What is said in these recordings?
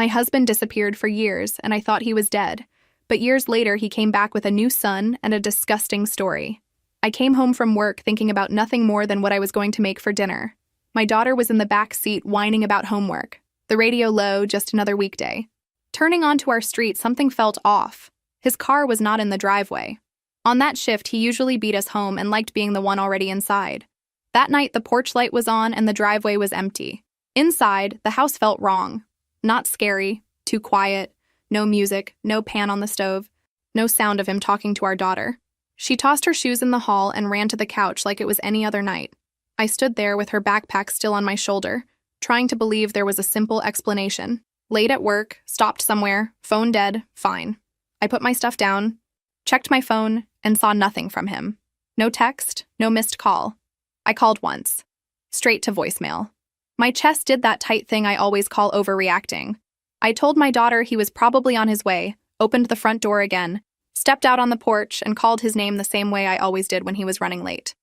My husband disappeared for years, and I thought he was dead. But years later, he came back with a new son and a disgusting story. I came home from work thinking about nothing more than what I was going to make for dinner. My daughter was in the back seat whining about homework. The radio low, just another weekday. Turning onto our street, something felt off. His car was not in the driveway. On that shift, he usually beat us home and liked being the one already inside. That night, the porch light was on and the driveway was empty. Inside, the house felt wrong. Not scary, too quiet, no music, no pan on the stove, no sound of him talking to our daughter. She tossed her shoes in the hall and ran to the couch like it was any other night. I stood there with her backpack still on my shoulder, trying to believe there was a simple explanation. Late at work, stopped somewhere, phone dead, fine. I put my stuff down, checked my phone, and saw nothing from him. No text, no missed call. I called once. Straight to voicemail. My chest did that tight thing I always call overreacting. I told my daughter he was probably on his way, opened the front door again, stepped out on the porch, and called his name the same way I always did when he was running late.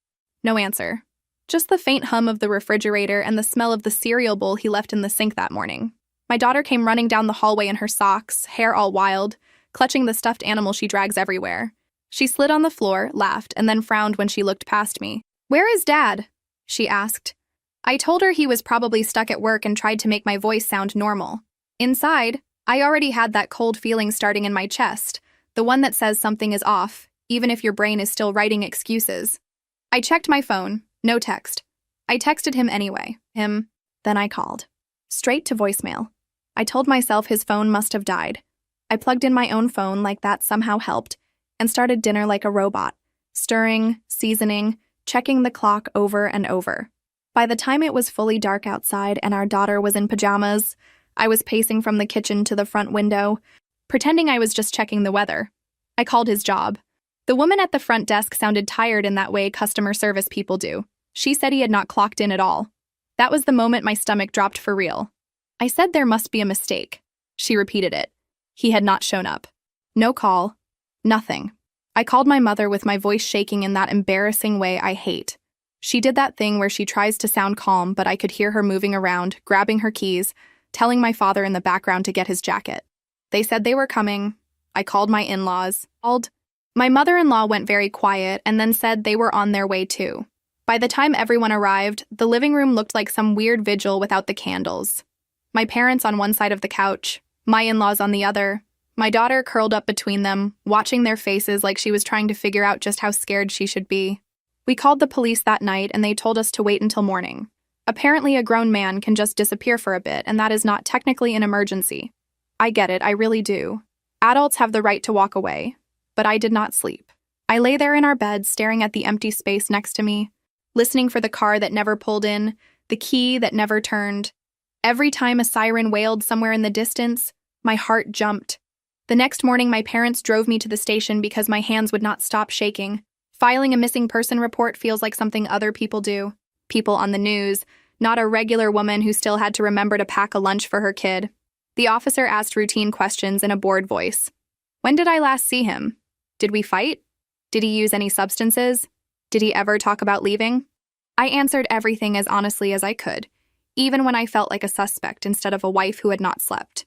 No answer. Just the faint hum of the refrigerator and the smell of the cereal bowl he left in the sink that morning. My daughter came running down the hallway in her socks, hair all wild, clutching the stuffed animal she drags everywhere. She slid on the floor, laughed, and then frowned when she looked past me. "Where is Dad?" she asked. I told her he was probably stuck at work and tried to make my voice sound normal. Inside, I already had that cold feeling starting in my chest, the one that says something is off, even if your brain is still writing excuses. I checked my phone, no text. I texted him anyway, then I called. Straight to voicemail. I told myself his phone must have died. I plugged in my own phone like that somehow helped, and started dinner like a robot, stirring, seasoning, checking the clock over and over. By the time it was fully dark outside and our daughter was in pajamas, I was pacing from the kitchen to the front window, pretending I was just checking the weather. I called his job. The woman at the front desk sounded tired in that way customer service people do. She said he had not clocked in at all. That was the moment my stomach dropped for real. I said there must be a mistake. She repeated it. He had not shown up. No call. Nothing. I called my mother with my voice shaking in that embarrassing way I hate. She did that thing where she tries to sound calm, but I could hear her moving around, grabbing her keys, telling my father in the background to get his jacket. They said they were coming. I called my in-laws. My mother-in-law went very quiet and then said they were on their way too. By the time everyone arrived, the living room looked like some weird vigil without the candles. My parents on one side of the couch, my in-laws on the other, my daughter curled up between them, watching their faces like she was trying to figure out just how scared she should be. We called the police that night and they told us to wait until morning. Apparently a grown man can just disappear for a bit and that is not technically an emergency. I get it, I really do. Adults have the right to walk away. But I did not sleep. I lay there in our bed staring at the empty space next to me, listening for the car that never pulled in, the key that never turned. Every time a siren wailed somewhere in the distance, my heart jumped. The next morning my parents drove me to the station because my hands would not stop shaking. Filing a missing person report feels like something other people do. People on the news, not a regular woman who still had to remember to pack a lunch for her kid. The officer asked routine questions in a bored voice. When did I last see him? Did we fight? Did he use any substances? Did he ever talk about leaving? I answered everything as honestly as I could, even when I felt like a suspect instead of a wife who had not slept.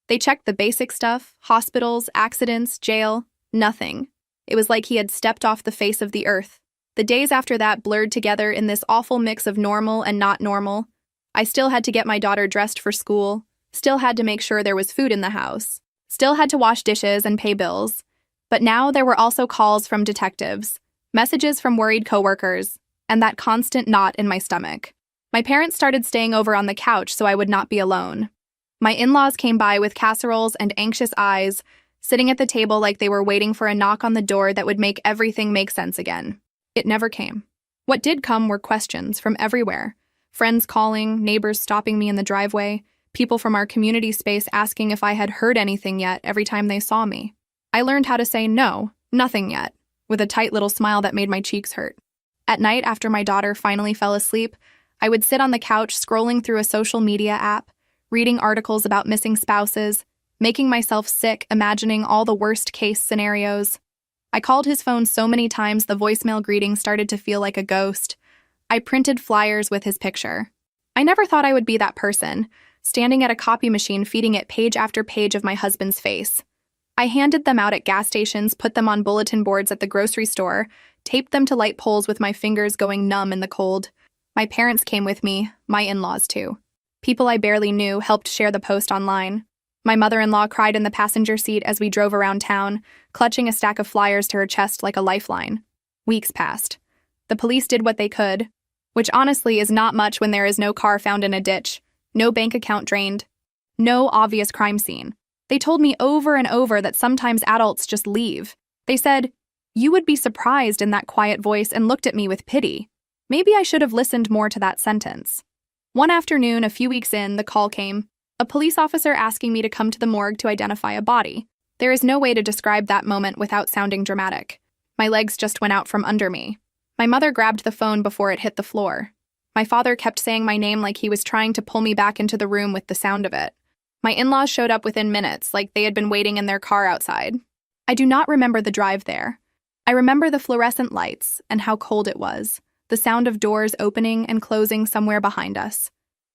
They checked the basic stuff, hospitals, accidents, jail, nothing. It was like he had stepped off the face of the earth. The days after that blurred together in this awful mix of normal and not normal. I still had to get my daughter dressed for school, still had to make sure there was food in the house, still had to wash dishes and pay bills. But now there were also calls from detectives, messages from worried coworkers, and that constant knot in my stomach. My parents started staying over on the couch so I would not be alone. My in-laws came by with casseroles and anxious eyes, sitting at the table like they were waiting for a knock on the door that would make everything make sense again. It never came. What did come were questions from everywhere. Friends calling, neighbors stopping me in the driveway, people from our community space asking if I had heard anything yet every time they saw me. I learned how to say no, nothing yet, with a tight little smile that made my cheeks hurt. At night, after my daughter finally fell asleep, I would sit on the couch scrolling through a social media app, reading articles about missing spouses, making myself sick, imagining all the worst-case scenarios. I called his phone so many times the voicemail greeting started to feel like a ghost. I printed flyers with his picture. I never thought I would be that person, standing at a copy machine feeding it page after page of my husband's face. I handed them out at gas stations, put them on bulletin boards at the grocery store, taped them to light poles with my fingers going numb in the cold. My parents came with me, my in-laws too. People I barely knew helped share the post online. My mother-in-law cried in the passenger seat as we drove around town, clutching a stack of flyers to her chest like a lifeline. Weeks passed. The police did what they could, which honestly is not much when there is no car found in a ditch, no bank account drained, no obvious crime scene. They told me over and over that sometimes adults just leave. They said, "You would be surprised," in that quiet voice, and looked at me with pity. Maybe I should have listened more to that sentence. One afternoon, a few weeks in, the call came. A police officer asking me to come to the morgue to identify a body. There is no way to describe that moment without sounding dramatic. My legs just went out from under me. My mother grabbed the phone before it hit the floor. My father kept saying my name like he was trying to pull me back into the room with the sound of it. My in-laws showed up within minutes, like they had been waiting in their car outside. I do not remember the drive there. I remember the fluorescent lights and how cold it was, the sound of doors opening and closing somewhere behind us.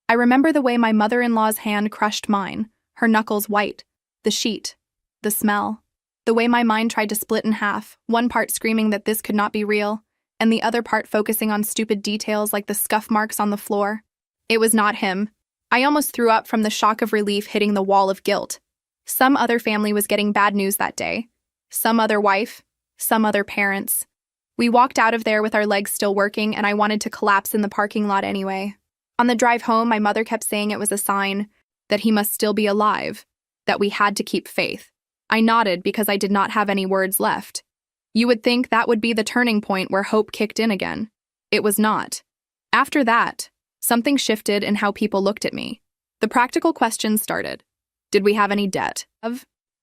I remember the way my mother-in-law's hand crushed mine, her knuckles white, the sheet, the smell, the way my mind tried to split in half, one part screaming that this could not be real, and the other part focusing on stupid details like the scuff marks on the floor. It was not him. I almost threw up from the shock of relief hitting the wall of guilt. Some other family was getting bad news that day. Some other wife, some other parents. We walked out of there with our legs still working, and I wanted to collapse in the parking lot anyway. On the drive home, my mother kept saying it was a sign that he must still be alive, that we had to keep faith. I nodded because I did not have any words left. You would think that would be the turning point where hope kicked in again. It was not. After that, something shifted in how people looked at me. The practical questions started. Did we have any debt?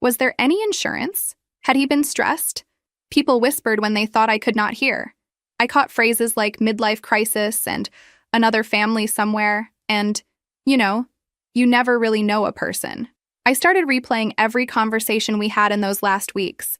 Was there any insurance? Had he been stressed? People whispered when they thought I could not hear. I caught phrases like midlife crisis and another family somewhere, and, you never really know a person. I started replaying every conversation we had in those last weeks.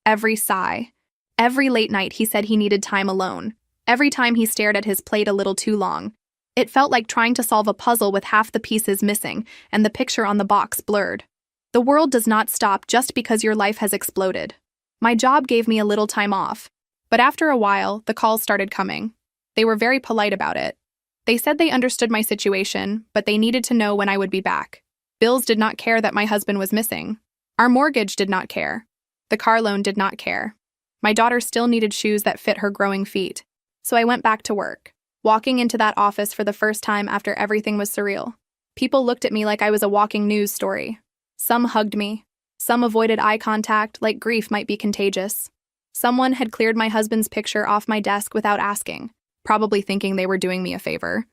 Every sigh. Every late night he said he needed time alone. Every time he stared at his plate a little too long. It felt like trying to solve a puzzle with half the pieces missing and the picture on the box blurred. The world does not stop just because your life has exploded. My job gave me a little time off, but after a while, the calls started coming. They were very polite about it. They said they understood my situation, but they needed to know when I would be back. Bills did not care that my husband was missing. Our mortgage did not care. The car loan did not care. My daughter still needed shoes that fit her growing feet. So I went back to work, walking into that office for the first time after everything was surreal. People looked at me like I was a walking news story. Some hugged me. Some avoided eye contact, like grief might be contagious. Someone had cleared my husband's picture off my desk without asking, probably thinking they were doing me a favor.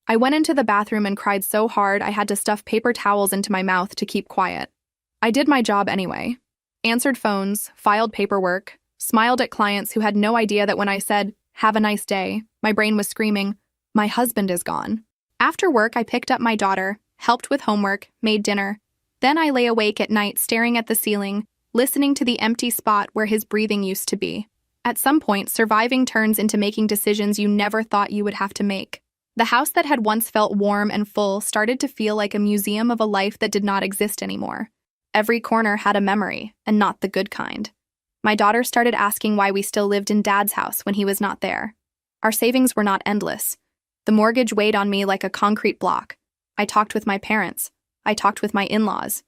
I went into the bathroom and cried so hard I had to stuff paper towels into my mouth to keep quiet. I did my job anyway. Answered phones, filed paperwork, smiled at clients who had no idea that when I said, "Have a nice day," my brain was screaming, "My husband is gone." After work, I picked up my daughter, helped with homework, made dinner. Then I lay awake at night staring at the ceiling, listening to the empty spot where his breathing used to be. At some point, surviving turns into making decisions you never thought you would have to make. The house that had once felt warm and full started to feel like a museum of a life that did not exist anymore. Every corner had a memory, and not the good kind. My daughter started asking why we still lived in Dad's house when he was not there. Our savings were not endless. The mortgage weighed on me like a concrete block. I talked with my parents. I talked with my in-laws.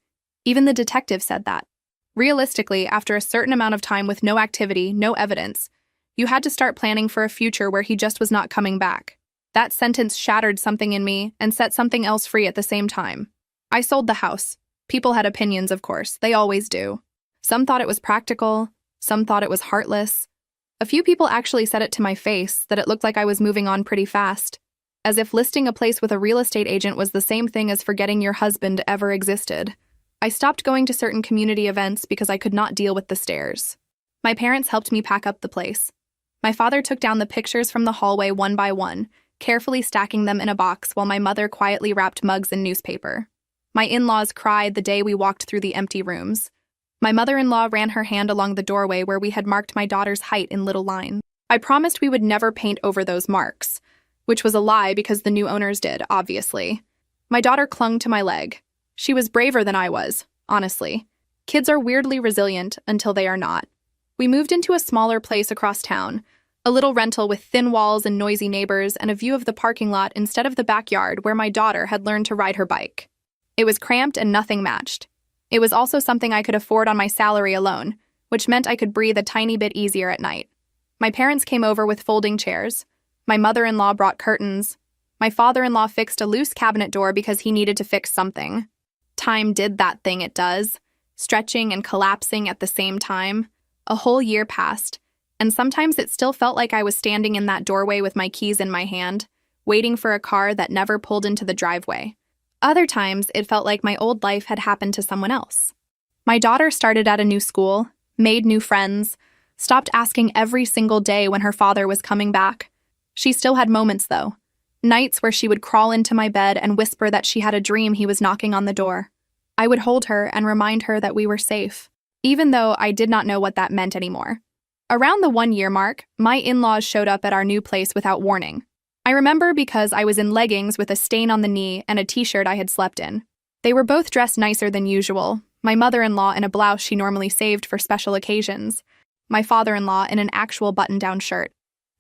Even the detective said that. Realistically, after a certain amount of time with no activity, no evidence, you had to start planning for a future where he just was not coming back. That sentence shattered something in me and set something else free at the same time. I sold the house. People had opinions, of course. They always do. Some thought it was practical. Some thought it was heartless. A few people actually said it to my face, that it looked like I was moving on pretty fast, as if listing a place with a real estate agent was the same thing as forgetting your husband ever existed. I stopped going to certain community events because I could not deal with the stares. My parents helped me pack up the place. My father took down the pictures from the hallway one by one, carefully stacking them in a box while my mother quietly wrapped mugs in newspaper. My in-laws cried the day we walked through the empty rooms. My mother-in-law ran her hand along the doorway where we had marked my daughter's height in little lines. I promised we would never paint over those marks, which was a lie because the new owners did, obviously. My daughter clung to my leg. She was braver than I was, honestly. Kids are weirdly resilient until they are not. We moved into a smaller place across town, a little rental with thin walls and noisy neighbors and a view of the parking lot instead of the backyard where my daughter had learned to ride her bike. It was cramped and nothing matched. It was also something I could afford on my salary alone, which meant I could breathe a tiny bit easier at night. My parents came over with folding chairs. My mother-in-law brought curtains. My father-in-law fixed a loose cabinet door because he needed to fix something. Time did that thing it does, stretching and collapsing at the same time. A whole year passed, and sometimes it still felt like I was standing in that doorway with my keys in my hand, waiting for a car that never pulled into the driveway. Other times, it felt like my old life had happened to someone else. My daughter started at a new school, made new friends, stopped asking every single day when her father was coming back. She still had moments, though. Nights where she would crawl into my bed and whisper that she had a dream he was knocking on the door. I would hold her and remind her that we were safe, even though I did not know what that meant anymore. Around the 1-year mark, my in-laws showed up at our new place without warning. I remember because I was in leggings with a stain on the knee and a t-shirt I had slept in. They were both dressed nicer than usual, my mother-in-law in a blouse she normally saved for special occasions, my father-in-law in an actual button-down shirt.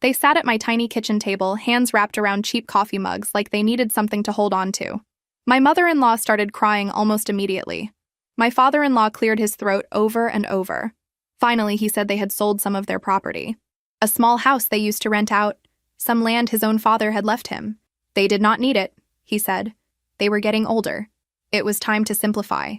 They sat at my tiny kitchen table, hands wrapped around cheap coffee mugs like they needed something to hold on to. My mother-in-law started crying almost immediately. My father-in-law cleared his throat over and over. Finally, he said they had sold some of their property. A small house they used to rent out, some land his own father had left him. They did not need it, he said. They were getting older. It was time to simplify.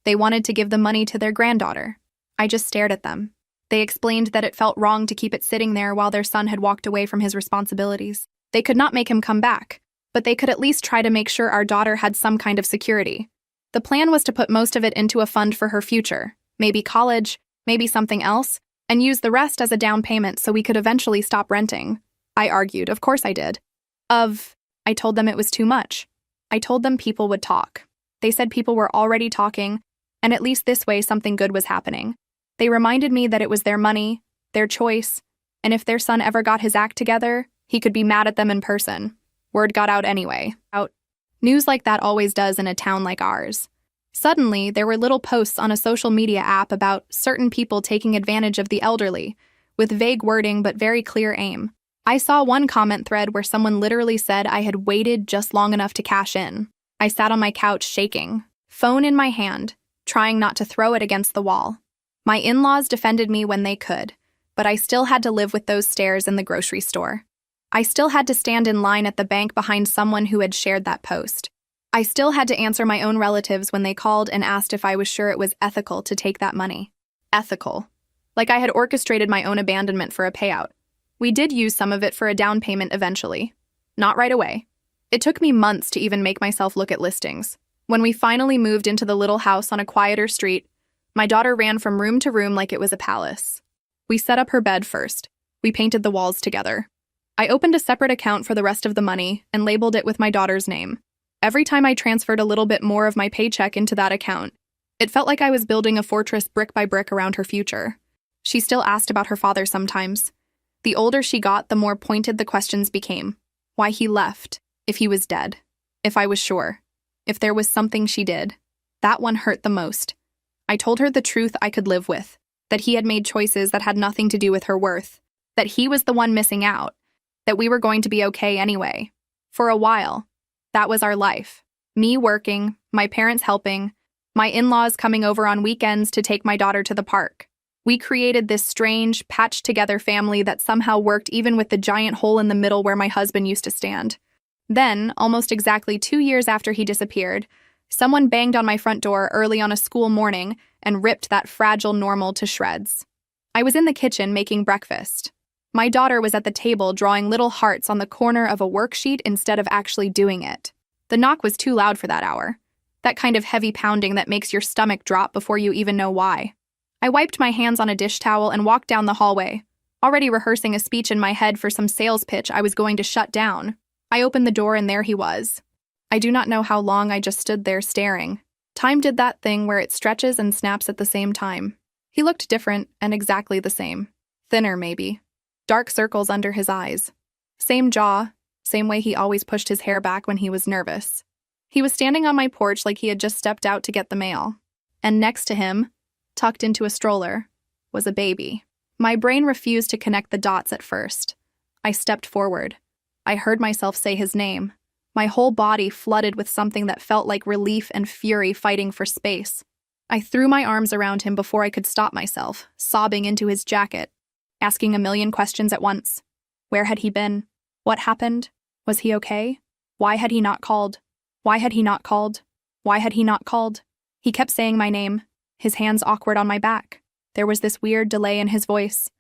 They wanted to give the money to their granddaughter. I just stared at them. They explained that it felt wrong to keep it sitting there while their son had walked away from his responsibilities. They could not make him come back, but they could at least try to make sure our daughter had some kind of security. The plan was to put most of it into a fund for her future, maybe college, maybe something else, and use the rest as a down payment so we could eventually stop renting. I argued, of course I did. I told them it was too much. I told them people would talk. They said people were already talking, and at least this way something good was happening. They reminded me that it was their money, their choice, and if their son ever got his act together, he could be mad at them in person. Word got out anyway. News like that always does in a town like ours. Suddenly, there were little posts on a social media app about certain people taking advantage of the elderly, with vague wording but very clear aim. I saw one comment thread where someone literally said I had waited just long enough to cash in. I sat on my couch shaking, phone in my hand, trying not to throw it against the wall. My in-laws defended me when they could, but I still had to live with those stares in the grocery store. I still had to stand in line at the bank behind someone who had shared that post. I still had to answer my own relatives when they called and asked if I was sure it was ethical to take that money. Ethical. Like I had orchestrated my own abandonment for a payout. We did use some of it for a down payment eventually. Not right away. It took me months to even make myself look at listings. When we finally moved into the little house on a quieter street, my daughter ran from room to room like it was a palace. We set up her bed first. We painted the walls together. I opened a separate account for the rest of the money and labeled it with my daughter's name. Every time I transferred a little bit more of my paycheck into that account, it felt like I was building a fortress brick by brick around her future. She still asked about her father sometimes. The older she got, the more pointed the questions became. Why he left, if he was dead, if I was sure, if there was something she did. That one hurt the most. I told her the truth I could live with, that he had made choices that had nothing to do with her worth, that he was the one missing out, that we were going to be okay anyway. For a while, that was our life. Me working, my parents helping, my in-laws coming over on weekends to take my daughter to the park. We created this strange, patched-together family that somehow worked even with the giant hole in the middle where my husband used to stand. Then, almost exactly 2 years after he disappeared, someone banged on my front door early on a school morning and ripped that fragile normal to shreds. I was in the kitchen making breakfast. My daughter was at the table drawing little hearts on the corner of a worksheet instead of actually doing it. The knock was too loud for that hour. That kind of heavy pounding that makes your stomach drop before you even know why. I wiped my hands on a dish towel and walked down the hallway, already rehearsing a speech in my head for some sales pitch I was going to shut down. I opened the door and there he was. I do not know how long I just stood there staring. Time did that thing where it stretches and snaps at the same time. He looked different and exactly the same. Thinner, maybe. Dark circles under his eyes. Same jaw, same way he always pushed his hair back when he was nervous. He was standing on my porch like he had just stepped out to get the mail. And next to him, tucked into a stroller, was a baby. My brain refused to connect the dots at first. I stepped forward. I heard myself say his name. My whole body flooded with something that felt like relief and fury fighting for space. I threw my arms around him before I could stop myself, sobbing into his jacket, asking a million questions at once. Where had he been? What happened? Was he okay? Why had he not called? Why had he not called? Why had he not called? He kept saying my name, his hands awkward on my back. There was this weird delay in his voice,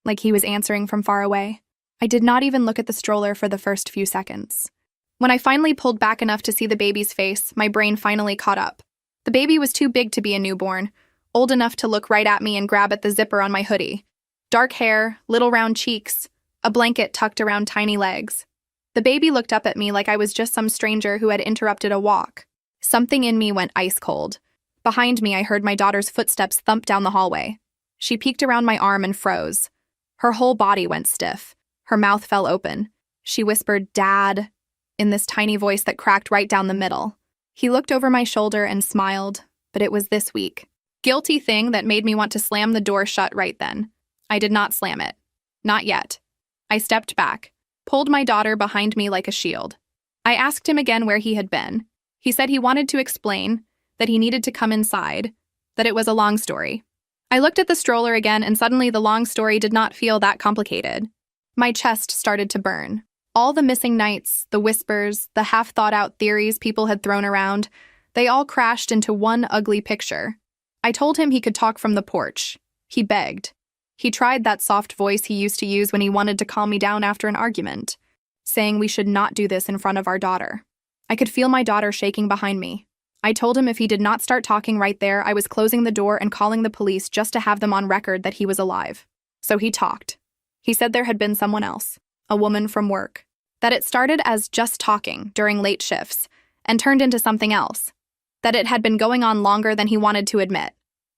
like he was answering from far away. I did not even look at the stroller for the first few seconds. When I finally pulled back enough to see the baby's face, my brain finally caught up. The baby was too big to be a newborn, old enough to look right at me and grab at the zipper on my hoodie. Dark hair, little round cheeks, a blanket tucked around tiny legs. The baby looked up at me like I was just some stranger who had interrupted a walk. Something in me went ice cold. Behind me, I heard my daughter's footsteps thump down the hallway. She peeked around my arm and froze. Her whole body went stiff. Her mouth fell open. She whispered, "Dad," in this tiny voice that cracked right down the middle. He looked over my shoulder and smiled, but it was this weak, guilty thing that made me want to slam the door shut right then. I did not slam it. Not yet. I stepped back, pulled my daughter behind me like a shield. I asked him again where he had been. He said he wanted to explain, that he needed to come inside, that it was a long story. I looked at the stroller again, and suddenly the long story did not feel that complicated. My chest started to burn. All the missing nights, the whispers, the half-thought-out theories people had thrown around, they all crashed into one ugly picture. I told him he could talk from the porch. He begged. He tried that soft voice he used to use when he wanted to calm me down after an argument, saying we should not do this in front of our daughter. I could feel my daughter shaking behind me. I told him if he did not start talking right there, I was closing the door and calling the police just to have them on record that he was alive. So he talked. He said there had been someone else, a woman from work, that it started as just talking during late shifts and turned into something else, that it had been going on longer than he wanted to admit,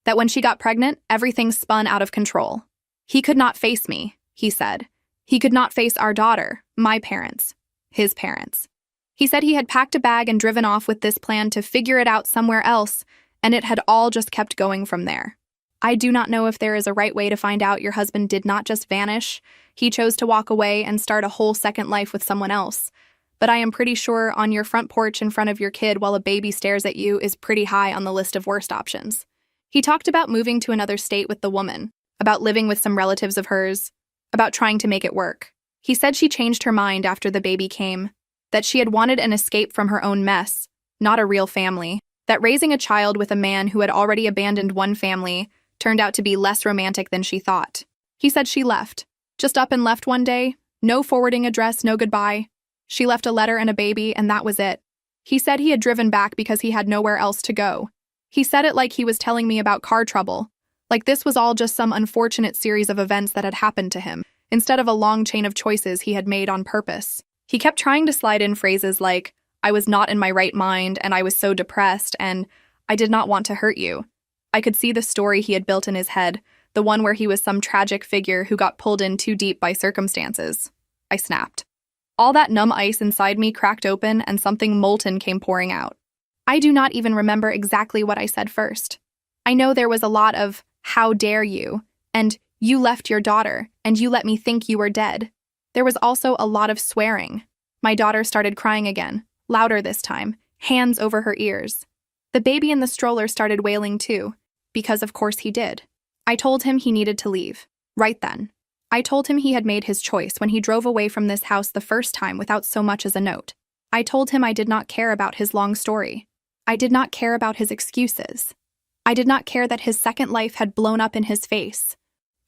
that when she got pregnant, everything spun out of control. He could not face me, he said. He could not face our daughter, my parents, his parents. He said he had packed a bag and driven off with this plan to figure it out somewhere else, and it had all just kept going from there. I do not know if there is a right way to find out your husband did not just vanish. He chose to walk away and start a whole second life with someone else. But I am pretty sure on your front porch in front of your kid while a baby stares at you is pretty high on the list of worst options. He talked about moving to another state with the woman, about living with some relatives of hers, about trying to make it work. He said she changed her mind after the baby came, that she had wanted an escape from her own mess, not a real family, that raising a child with a man who had already abandoned one family turned out to be less romantic than she thought. He said she left. Just up and left one day, no forwarding address, no goodbye. She left a letter and a baby, and that was it. He said he had driven back because he had nowhere else to go. He said it like he was telling me about car trouble, like this was all just some unfortunate series of events that had happened to him, instead of a long chain of choices he had made on purpose. He kept trying to slide in phrases like, I was not in my right mind, and I was so depressed, and I did not want to hurt you. I could see the story he had built in his head, the one where he was some tragic figure who got pulled in too deep by circumstances. I snapped. All that numb ice inside me cracked open and something molten came pouring out. I do not even remember exactly what I said first. I know there was a lot of, how dare you, and you left your daughter, and you let me think you were dead. There was also a lot of swearing. My daughter started crying again, louder this time, hands over her ears. The baby in the stroller started wailing too, because of course he did. I told him he needed to leave, right then. I told him he had made his choice when he drove away from this house the first time without so much as a note. I told him I did not care about his long story. I did not care about his excuses. I did not care that his second life had blown up in his face.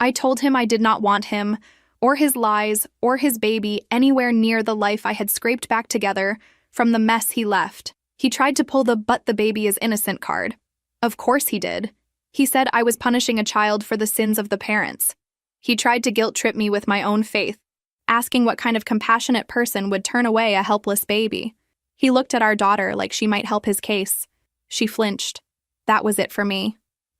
I told him I did not want him, or his lies, or his baby anywhere near the life I had scraped back together from the mess he left. He tried to pull the "but the baby is innocent" card. Of course he did. He said I was punishing a child for the sins of the parents. He tried to guilt-trip me with my own faith, asking what kind of compassionate person would turn away a helpless baby. He looked at our daughter like she might help his case. She flinched. That was it for me.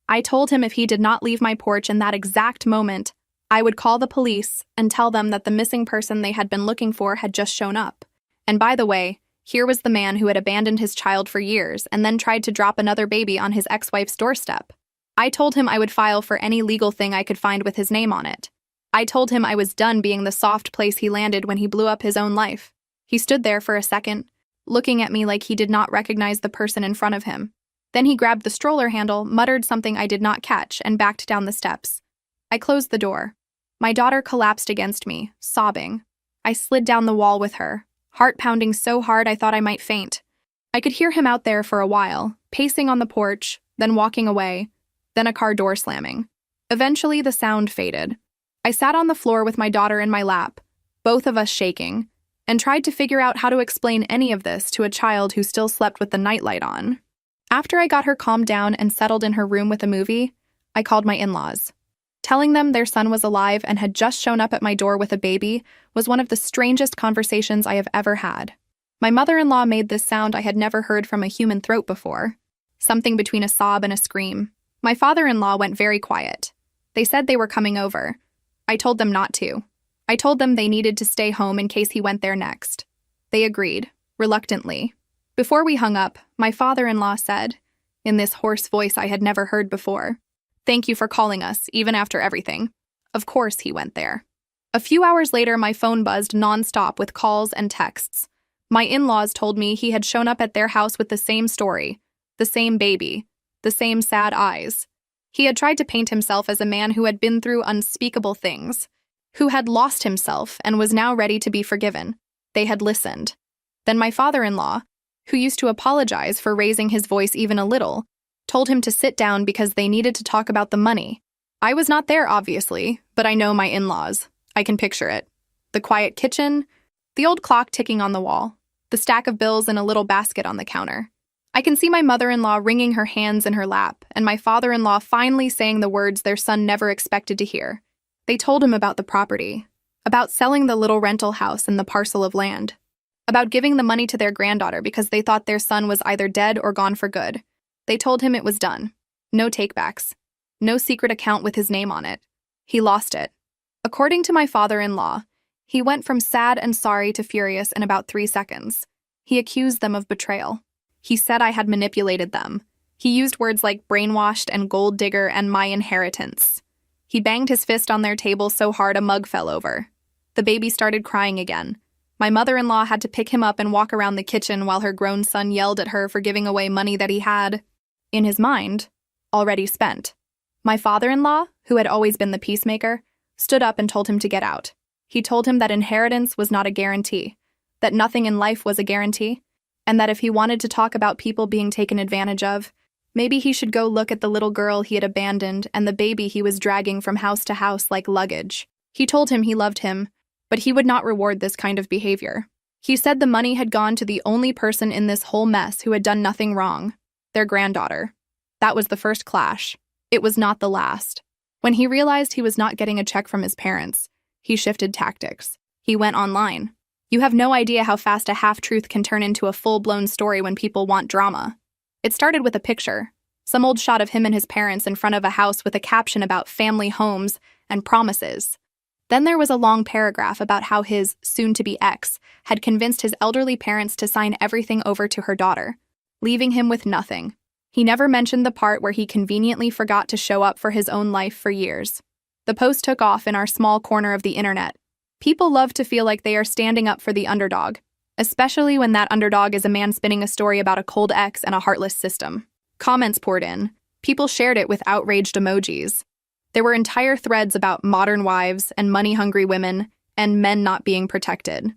I told him if he did not leave my porch in that exact moment, I would call the police and tell them that the missing person they had been looking for had just shown up. And by the way, Here was the man who had abandoned his child for years and then tried to drop another baby on his ex-wife's doorstep. I told him I would file for any legal thing I could find with his name on it. I told him I was done being the soft place he landed when he blew up his own life. He stood there for a second, looking at me like he did not recognize the person in front of him. Then he grabbed the stroller handle, muttered something I did not catch, and backed down the steps. I closed the door. My daughter collapsed against me, sobbing. I slid down the wall with her, heart pounding so hard I thought I might faint. I could hear him out there for a while, pacing on the porch, then walking away, then a car door slamming. Eventually, the sound faded. I sat on the floor with my daughter in my lap, both of us shaking, and tried to figure out how to explain any of this to a child who still slept with the nightlight on. After I got her calmed down and settled in her room with a movie, I called my in-laws. Telling them their son was alive and had just shown up at my door with a baby was one of the strangest conversations I have ever had. My mother-in-law made this sound I had never heard from a human throat before, something between a sob and a scream. My father-in-law went very quiet. They said they were coming over. I told them not to. I told them they needed to stay home in case he went there next. They agreed, reluctantly. Before we hung up, my father-in-law said, in this hoarse voice I had never heard before, "Thank you for calling us, even after everything." Of course he went there. A few hours later, my phone buzzed nonstop with calls and texts. My in-laws told me he had shown up at their house with the same story, the same baby, the same sad eyes. He had tried to paint himself as a man who had been through unspeakable things, who had lost himself and was now ready to be forgiven. They had listened. Then my father-in-law, who used to apologize for raising his voice even a little, told him to sit down because they needed to talk about the money. I was not there, obviously, but I know my in-laws. I can picture it. The quiet kitchen, the old clock ticking on the wall, the stack of bills in a little basket on the counter. I can see my mother-in-law wringing her hands in her lap, and my father-in-law finally saying the words their son never expected to hear. They told him about the property, about selling the little rental house and the parcel of land, about giving the money to their granddaughter because they thought their son was either dead or gone for good. They told him it was done. No takebacks. No secret account with his name on it. He lost it. According to my father-in-law, he went from sad and sorry to furious in about 3 seconds. He accused them of betrayal. He said I had manipulated them. He used words like brainwashed and gold digger and my inheritance. He banged his fist on their table so hard a mug fell over. The baby started crying again. My mother-in-law had to pick him up and walk around the kitchen while her grown son yelled at her for giving away money that he had, in his mind, already spent. My father-in-law, who had always been the peacemaker, stood up and told him to get out. He told him that inheritance was not a guarantee, that nothing in life was a guarantee, and that if he wanted to talk about people being taken advantage of, maybe he should go look at the little girl he had abandoned and the baby he was dragging from house to house like luggage. He told him he loved him, but he would not reward this kind of behavior. He said the money had gone to the only person in this whole mess who had done nothing wrong, their granddaughter. That was the first clash. It was not the last. When he realized he was not getting a check from his parents, he shifted tactics. He went online. You have no idea how fast a half-truth can turn into a full-blown story when people want drama. It started with a picture, some old shot of him and his parents in front of a house with a caption about family homes and promises. Then there was a long paragraph about how his soon-to-be ex had convinced his elderly parents to sign everything over to her daughter, leaving him with nothing. He never mentioned the part where he conveniently forgot to show up for his own life for years. The post took off in our small corner of the internet. People love to feel like they are standing up for the underdog, especially when that underdog is a man spinning a story about a cold ex and a heartless system. Comments poured in. People shared it with outraged emojis. There were entire threads about modern wives and money-hungry women and men not being protected.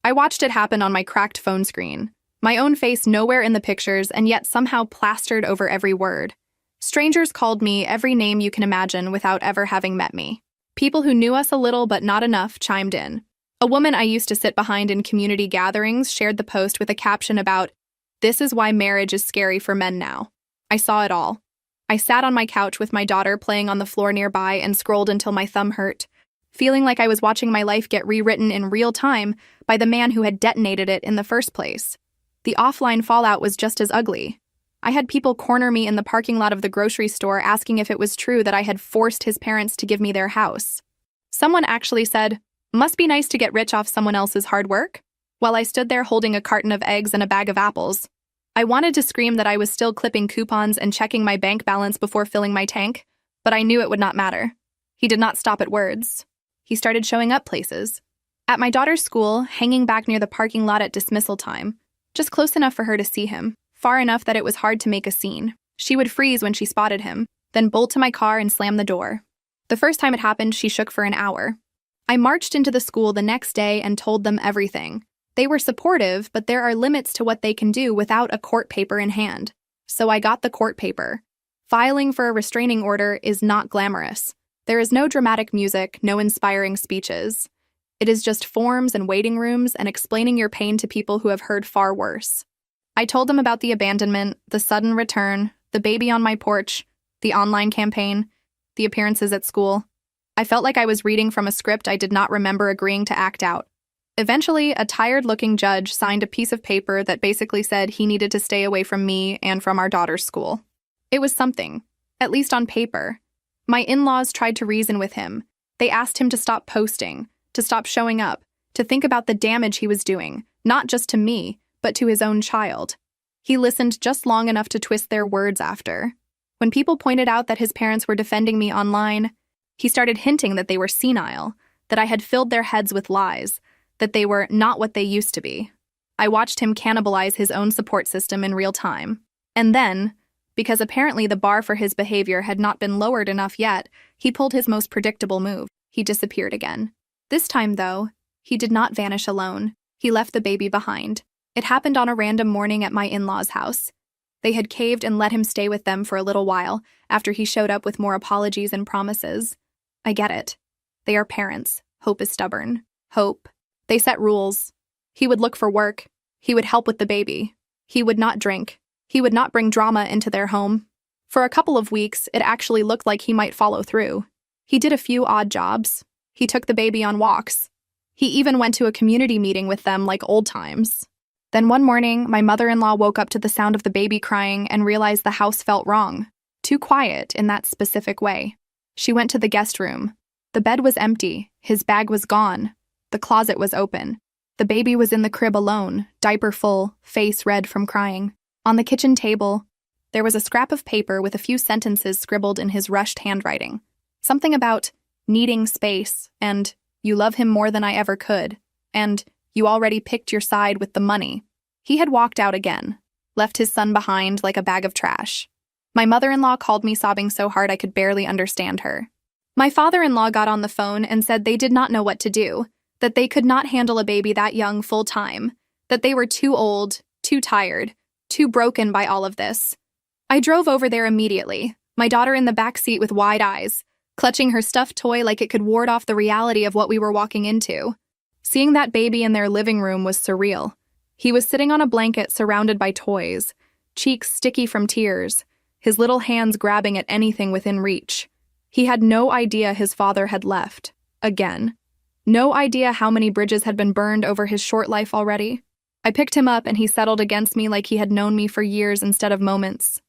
I watched it happen on my cracked phone screen, my own face nowhere in the pictures and yet somehow plastered over every word. Strangers called me every name you can imagine without ever having met me. People who knew us a little but not enough chimed in. A woman I used to sit behind in community gatherings shared the post with a caption about, "This is why marriage is scary for men now." I saw it all. I sat on my couch with my daughter playing on the floor nearby and scrolled until my thumb hurt, feeling like I was watching my life get rewritten in real time by the man who had detonated it in the first place. The offline fallout was just as ugly. I had people corner me in the parking lot of the grocery store asking if it was true that I had forced his parents to give me their house. Someone actually said, "Must be nice to get rich off someone else's hard work." while I stood there holding a carton of eggs and a bag of apples. I wanted to scream that I was still clipping coupons and checking my bank balance before filling my tank, but I knew it would not matter. He did not stop at words. He started showing up places. At my daughter's school, hanging back near the parking lot at dismissal time, just close enough for her to see him, far enough that it was hard to make a scene. She would freeze when she spotted him, then bolt to my car and slam the door. The first time it happened, she shook for an hour. I marched into the school the next day and told them everything. They were supportive, but there are limits to what they can do without a court paper in hand. So I got the court paper. Filing for a restraining order is not glamorous. There is no dramatic music, no inspiring speeches. It is just forms and waiting rooms and explaining your pain to people who have heard far worse. I told them about the abandonment, the sudden return, the baby on my porch, the online campaign, the appearances at school. I felt like I was reading from a script I did not remember agreeing to act out. Eventually, a tired-looking judge signed a piece of paper that basically said he needed to stay away from me and from our daughter's school. It was something, at least on paper. My in-laws tried to reason with him. They asked him to stop posting, to stop showing up, to think about the damage he was doing, not just to me, but to his own child. He listened just long enough to twist their words after. When people pointed out that his parents were defending me online, he started hinting that they were senile, that I had filled their heads with lies, that they were not what they used to be. I watched him cannibalize his own support system in real time. And then, because apparently the bar for his behavior had not been lowered enough yet, he pulled his most predictable move. He disappeared again. This time, though, he did not vanish alone. He left the baby behind. It happened on a random morning at my in-laws' house. They had caved and let him stay with them for a little while after he showed up with more apologies and promises. I get it. They are parents. Hope is stubborn. Hope. They set rules. He would look for work. He would help with the baby. He would not drink. He would not bring drama into their home. For a couple of weeks, it actually looked like he might follow through. He did a few odd jobs. He took the baby on walks. He even went to a community meeting with them like old times. Then one morning, my mother-in-law woke up to the sound of the baby crying and realized the house felt wrong. Too quiet in that specific way. She went to the guest room. The bed was empty. His bag was gone. The closet was open. The baby was in the crib alone, diaper full, face red from crying. On the kitchen table, there was a scrap of paper with a few sentences scribbled in his rushed handwriting. Something about needing space, and you love him more than I ever could, and you already picked your side with the money. He had walked out again, left his son behind like a bag of trash. My mother-in-law called me sobbing so hard I could barely understand her. My father-in-law got on the phone and said they did not know what to do, that they could not handle a baby that young full-time, that they were too old, too tired, too broken by all of this. I drove over there immediately, my daughter in the back seat with wide eyes, clutching her stuffed toy like it could ward off the reality of what we were walking into. Seeing that baby in their living room was surreal. He was sitting on a blanket surrounded by toys, cheeks sticky from tears, his little hands grabbing at anything within reach. He had no idea his father had left. Again. No idea how many bridges had been burned over his short life already. I picked him up and he settled against me like he had known me for years instead of moments.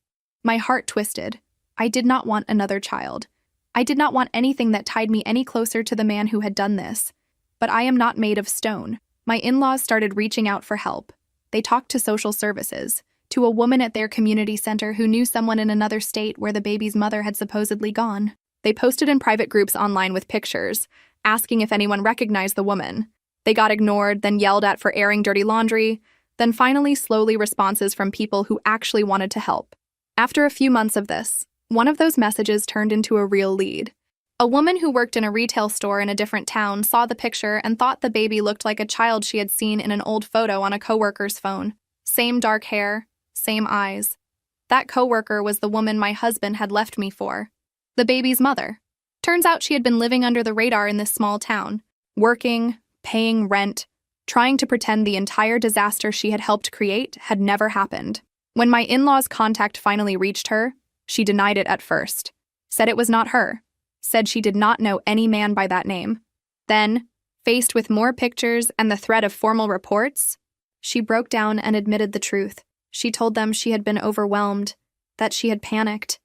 My heart twisted. I did not want another child. I did not want anything that tied me any closer to the man who had done this. But I am not made of stone. My in-laws started reaching out for help. They talked to social services, to a woman at their community center who knew someone in another state where the baby's mother had supposedly gone. They posted in private groups online with pictures, asking if anyone recognized the woman. They got ignored, then yelled at for airing dirty laundry, then finally slowly responses from people who actually wanted to help. After a few months of this, one of those messages turned into a real lead. A woman who worked in a retail store in a different town saw the picture and thought the baby looked like a child she had seen in an old photo on a coworker's phone. Same dark hair, same eyes. That coworker was the woman my husband had left me for. The baby's mother. Turns out she had been living under the radar in this small town, working, paying rent, trying to pretend the entire disaster she had helped create had never happened. When my in-laws' contact finally reached her, she denied it at first, said it was not her, said she did not know any man by that name. Then, faced with more pictures and the threat of formal reports, she broke down and admitted the truth. She told them she had been overwhelmed, that she had panicked,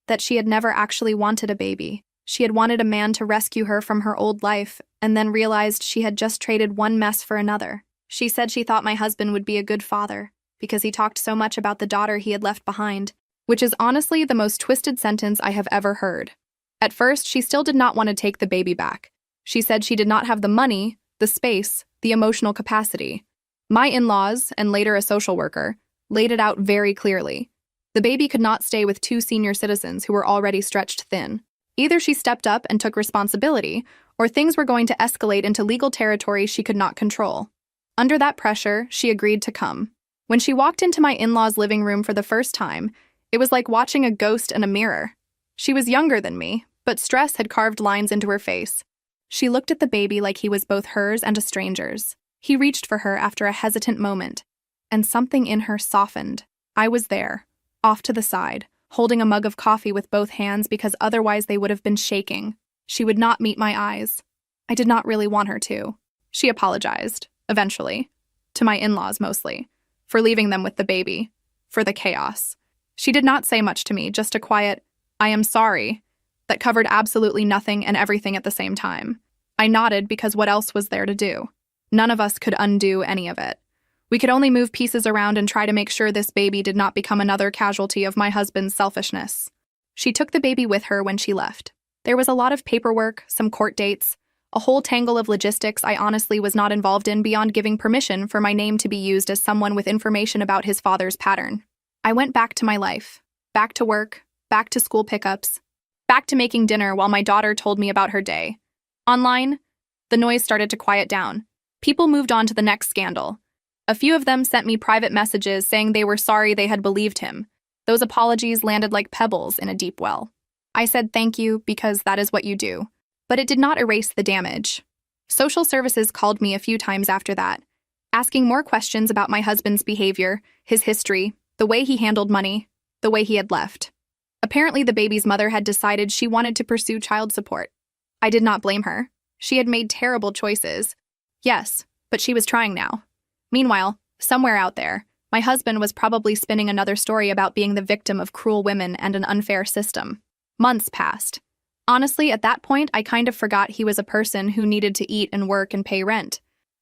that she had never actually wanted a baby. She had wanted a man to rescue her from her old life and then realized she had just traded one mess for another. She said she thought my husband would be a good father because he talked so much about the daughter he had left behind, which is honestly the most twisted sentence I have ever heard. At first, she still did not want to take the baby back. She said she did not have the money, the space, the emotional capacity. My in-laws, and later a social worker, laid it out very clearly. The baby could not stay with two senior citizens who were already stretched thin. Either she stepped up and took responsibility, or things were going to escalate into legal territory she could not control. Under that pressure, she agreed to come. When she walked into my in-laws' living room for the first time, it was like watching a ghost in a mirror. She was younger than me, but stress had carved lines into her face. She looked at the baby like he was both hers and a stranger's. He reached for her after a hesitant moment, and something in her softened. I was there, off to the side, holding a mug of coffee with both hands because otherwise they would have been shaking. She would not meet my eyes. I did not really want her to. She apologized, eventually, to my in-laws mostly, for leaving them with the baby, for the chaos. She did not say much to me, just a quiet, "I am sorry," that covered absolutely nothing and everything at the same time. I nodded because what else was there to do? None of us could undo any of it. We could only move pieces around and try to make sure this baby did not become another casualty of my husband's selfishness. She took the baby with her when she left. There was a lot of paperwork, some court dates, a whole tangle of logistics I honestly was not involved in beyond giving permission for my name to be used as someone with information about his father's pattern. I went back to my life, back to work, back to school pickups, back to making dinner while my daughter told me about her day. Online, the noise started to quiet down. People moved on to the next scandal. A few of them sent me private messages saying they were sorry they had believed him. Those apologies landed like pebbles in a deep well. I said thank you because that is what you do. But it did not erase the damage. Social services called me a few times after that, asking more questions about my husband's behavior, his history, the way he handled money, the way he had left. Apparently, the baby's mother had decided she wanted to pursue child support. I did not blame her. She had made terrible choices. Yes, but she was trying now. Meanwhile, somewhere out there, my husband was probably spinning another story about being the victim of cruel women and an unfair system. Months passed. Honestly, at that point, I kind of forgot he was a person who needed to eat and work and pay rent.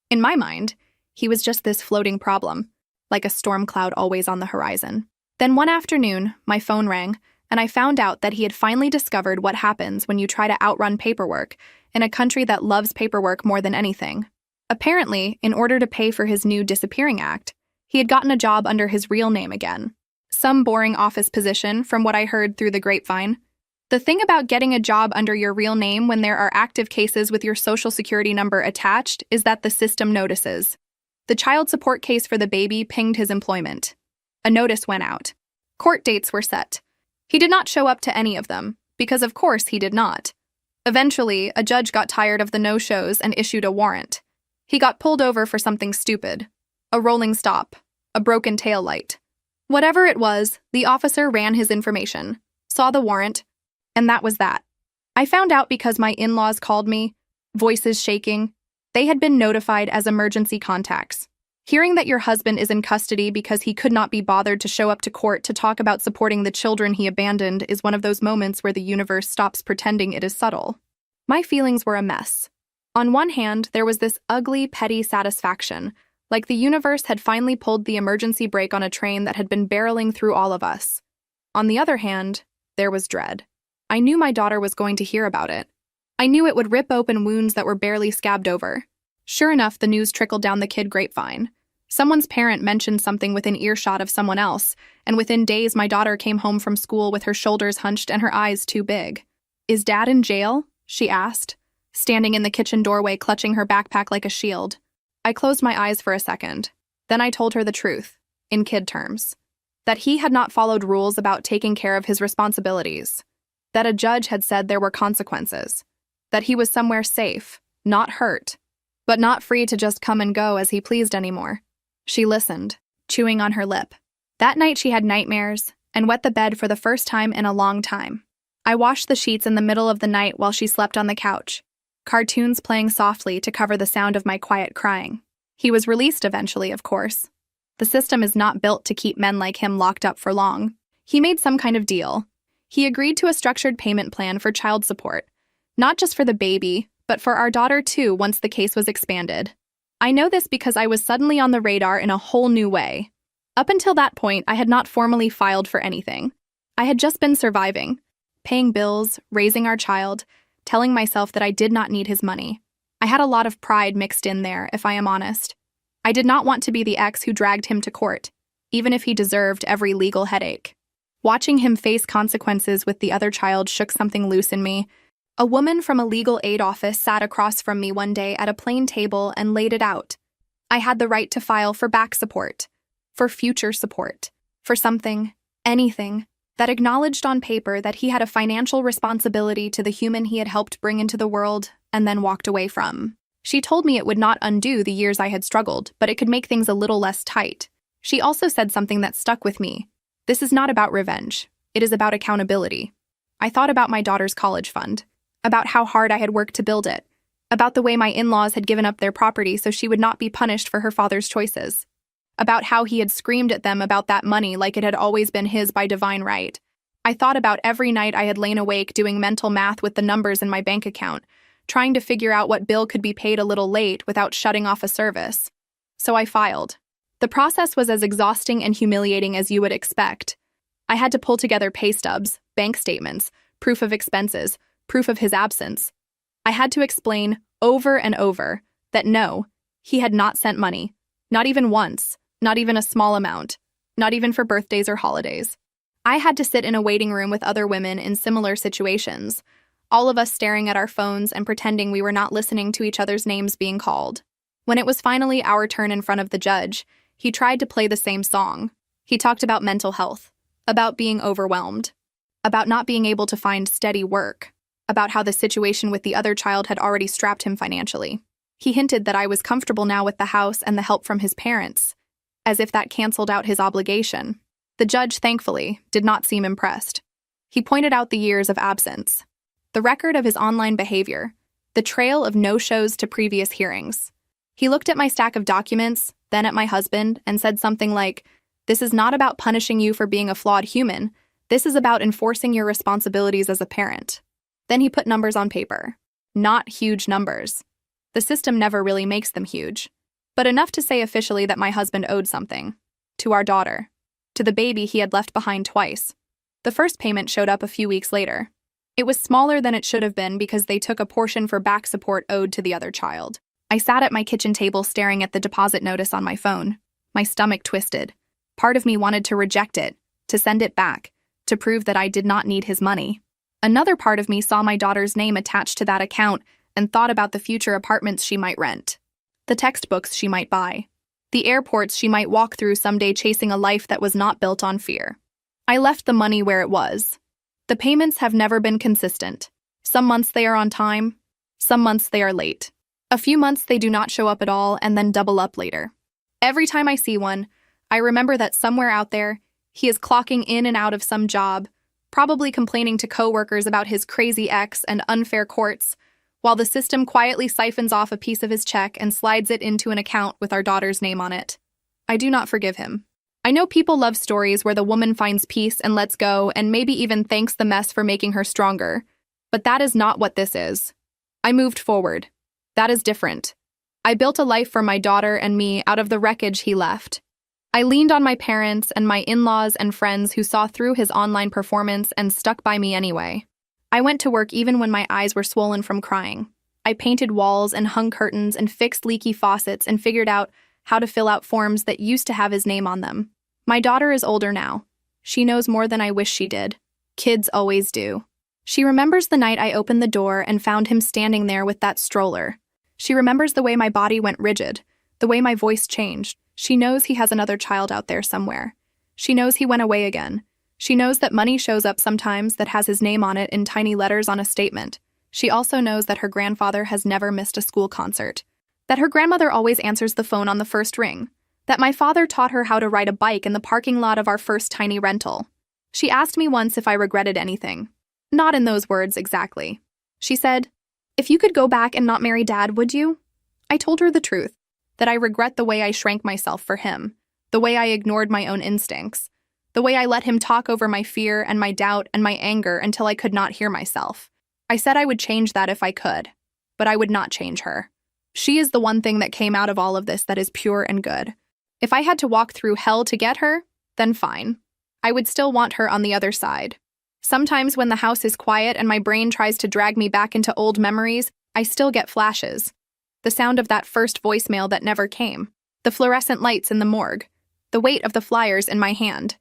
In my mind, he was just this floating problem, like a storm cloud always on the horizon. Then one afternoon, my phone rang, and I found out that he had finally discovered what happens when you try to outrun paperwork in a country that loves paperwork more than anything. Apparently, in order to pay for his new disappearing act, he had gotten a job under his real name again. Some boring office position, from what I heard through the grapevine. The thing about getting a job under your real name when there are active cases with your social security number attached is that the system notices. The child support case for the baby pinged his employment. A notice went out. Court dates were set. He did not show up to any of them, because of course he did not. Eventually, a judge got tired of the no-shows and issued a warrant. He got pulled over for something stupid. A rolling stop. A broken taillight. Whatever it was, the officer ran his information, saw the warrant, and that was that. I found out because my in-laws called me, voices shaking. They had been notified as emergency contacts. Hearing that your husband is in custody because he could not be bothered to show up to court to talk about supporting the children he abandoned is one of those moments where the universe stops pretending it is subtle. My feelings were a mess. On one hand, there was this ugly, petty satisfaction, like the universe had finally pulled the emergency brake on a train that had been barreling through all of us. On the other hand, there was dread. I knew my daughter was going to hear about it. I knew it would rip open wounds that were barely scabbed over. Sure enough, the news trickled down the kid grapevine. Someone's parent mentioned something within earshot of someone else, and within days my daughter came home from school with her shoulders hunched and her eyes too big. "Is Dad in jail?" she asked, standing in the kitchen doorway clutching her backpack like a shield. I closed my eyes for a second. Then I told her the truth, in kid terms. That he had not followed rules about taking care of his responsibilities. That a judge had said there were consequences. That he was somewhere safe, not hurt, but not free to just come and go as he pleased anymore. She listened, chewing on her lip. That night she had nightmares and wet the bed for the first time in a long time. I washed the sheets in the middle of the night while she slept on the couch, cartoons playing softly to cover the sound of my quiet crying. He was released eventually, of course. The system is not built to keep men like him locked up for long. He made some kind of deal. He agreed to a structured payment plan for child support, not just for the baby, but for our daughter too once the case was expanded. I know this because I was suddenly on the radar in a whole new way. Up until that point, I had not formally filed for anything. I had just been surviving, paying bills, raising our child, telling myself that I did not need his money. I had a lot of pride mixed in there, if I am honest. I did not want to be the ex who dragged him to court, even if he deserved every legal headache. Watching him face consequences with the other child shook something loose in me. A woman from a legal aid office sat across from me one day at a plain table and laid it out. I had the right to file for back support, for future support, for something, anything, that acknowledged on paper that he had a financial responsibility to the human he had helped bring into the world and then walked away from. She told me it would not undo the years I had struggled, but it could make things a little less tight. She also said something that stuck with me. This is not about revenge. It is about accountability. I thought about my daughter's college fund, about how hard I had worked to build it, about the way my in-laws had given up their property so she would not be punished for her father's choices, about how he had screamed at them about that money like it had always been his by divine right. I thought about every night I had lain awake doing mental math with the numbers in my bank account, trying to figure out what bill could be paid a little late without shutting off a service. So I filed. The process was as exhausting and humiliating as you would expect. I had to pull together pay stubs, bank statements, proof of expenses, proof of his absence. I had to explain over and over that no, he had not sent money, not even once, not even a small amount, not even for birthdays or holidays. I had to sit in a waiting room with other women in similar situations, all of us staring at our phones and pretending we were not listening to each other's names being called. When it was finally our turn in front of the judge, he tried to play the same song. He talked about mental health, about being overwhelmed, about not being able to find steady work, about how the situation with the other child had already strapped him financially. He hinted that I was comfortable now with the house and the help from his parents, as if that canceled out his obligation. The judge, thankfully, did not seem impressed. He pointed out the years of absence, the record of his online behavior, the trail of no-shows to previous hearings. He looked at my stack of documents, then at my husband, and said something like, "This is not about punishing you for being a flawed human. This is about enforcing your responsibilities as a parent." Then he put numbers on paper. Not huge numbers. The system never really makes them huge. But enough to say officially that my husband owed something. To our daughter. To the baby he had left behind twice. The first payment showed up a few weeks later. It was smaller than it should have been because they took a portion for back support owed to the other child. I sat at my kitchen table staring at the deposit notice on my phone. My stomach twisted. Part of me wanted to reject it, to send it back, to prove that I did not need his money. Another part of me saw my daughter's name attached to that account and thought about the future apartments she might rent, the textbooks she might buy, the airports she might walk through someday chasing a life that was not built on fear. I left the money where it was. The payments have never been consistent. Some months they are on time, some months they are late. A few months they do not show up at all and then double up later. Every time I see one, I remember that somewhere out there, he is clocking in and out of some job, probably complaining to coworkers about his crazy ex and unfair courts, while the system quietly siphons off a piece of his check and slides it into an account with our daughter's name on it. I do not forgive him. I know people love stories where the woman finds peace and lets go and maybe even thanks the mess for making her stronger, but that is not what this is. I moved forward. That is different. I built a life for my daughter and me out of the wreckage he left. I leaned on my parents and my in-laws and friends who saw through his online performance and stuck by me anyway. I went to work even when my eyes were swollen from crying. I painted walls and hung curtains and fixed leaky faucets and figured out how to fill out forms that used to have his name on them. My daughter is older now. She knows more than I wish she did. Kids always do. She remembers the night I opened the door and found him standing there with that stroller. She remembers the way my body went rigid, the way my voice changed. She knows he has another child out there somewhere. She knows he went away again. She knows that money shows up sometimes that has his name on it in tiny letters on a statement. She also knows that her grandfather has never missed a school concert, that her grandmother always answers the phone on the first ring, that my father taught her how to ride a bike in the parking lot of our first tiny rental. She asked me once if I regretted anything. Not in those words exactly. She said, "If you could go back and not marry Dad, would you?" I told her the truth, that I regret the way I shrank myself for him, the way I ignored my own instincts, the way I let him talk over my fear and my doubt and my anger until I could not hear myself. I said I would change that if I could, but I would not change her. She is the one thing that came out of all of this that is pure and good. If I had to walk through hell to get her, then fine. I would still want her on the other side. Sometimes when the house is quiet and my brain tries to drag me back into old memories, I still get flashes. The sound of that first voicemail that never came. The fluorescent lights in the morgue. The weight of the flyers in my hand.